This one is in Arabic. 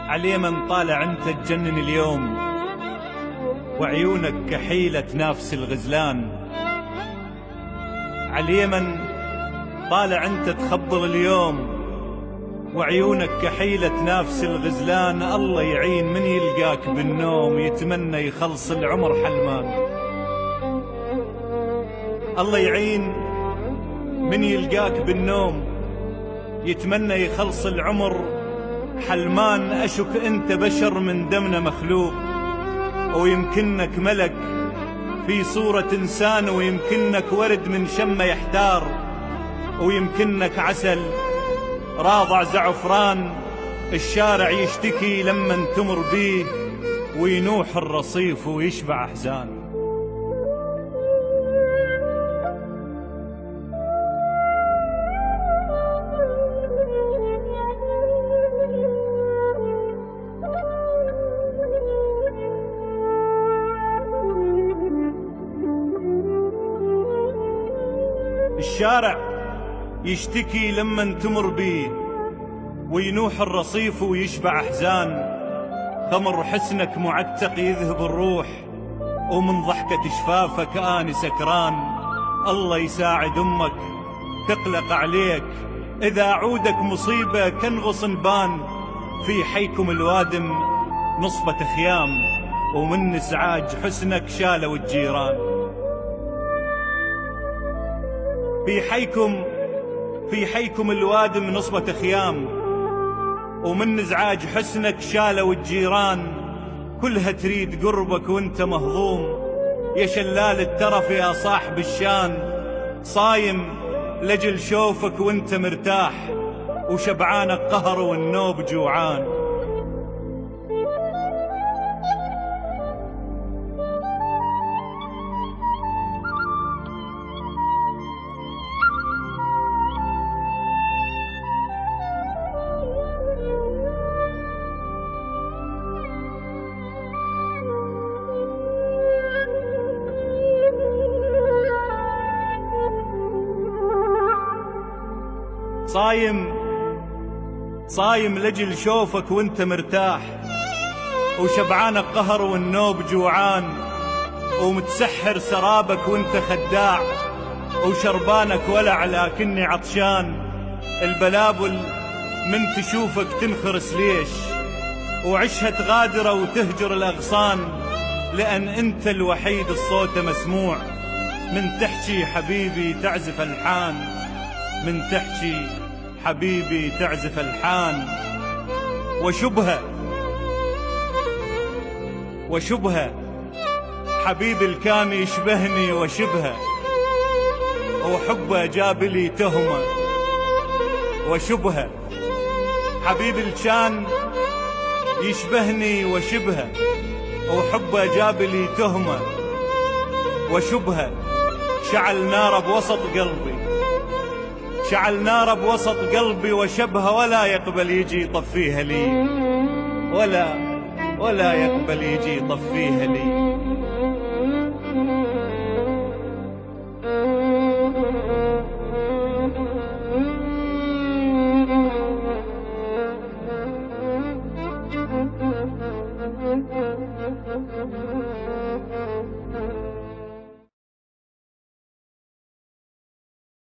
عليمن طالع انت تجنن اليوم، وعيونك كحيلة نافس الغزلان. عليمن طالع انت تخبر اليوم، وعيونك كحيلة نافس الغزلان. الله يعين من يلقاك بالنوم يتمنى يخلص العمر حلمان. الله يعين من يلقاك بالنوم يتمنى يخلص العمر حلمان. أشك أنت بشر من دمنا مخلوق، ويمكنك ملك في صورة إنسان، ويمكنك ورد من شمه يحتار، ويمكنك عسل راضع زعفران. الشارع يشتكي لما تمر بيه، وينوح الرصيف ويشبع أحزان. الشارع يشتكي لما تمر بيه، وينوح الرصيف ويشبع أحزان. خمر حسنك معتق يذهب الروح، ومن ضحكة شفافك آني سكران. الله يساعد أمك تقلق عليك، إذا عودك مصيبة كنغص بان. في حيكم الوادم نصبة خيام، ومن إزعاج حسنك شالوا الجيران. في حيكم الوادم نصبة خيام، ومن ازعاج حسنك شالوا الجيران. كلها تريد قربك وانت مهضوم، يا شلال الترف يا صاحب الشان. صايم لجل شوفك وانت مرتاح، وشبعانك قهر والنوب جوعان. صايم لجل شوفك وانت مرتاح، وشبعانك قهر والنوب جوعان. ومتسحر سرابك وانت خداع، وشربانك ولع لكني عطشان. البلابل من تشوفك تنخرس ليش، وعشها تغادر وتهجر الأغصان. لأن انت الوحيد الصوت مسموع، من تحكي حبيبي تعزف الحان. من تحكي حبيبي تعزف الحان. وشبهه حبيبي الكان يشبهني وشبهه، وحبه جاب لي تهمه. وشبهه حبيبي الكان يشبهني وشبهه، وحبه جاب لي تهمه. وشبهه شعل نار بوسط قلبي، وشبهه ولا يقبل يجي يطفيها لي، ولا يقبل يجي يطفيها لي.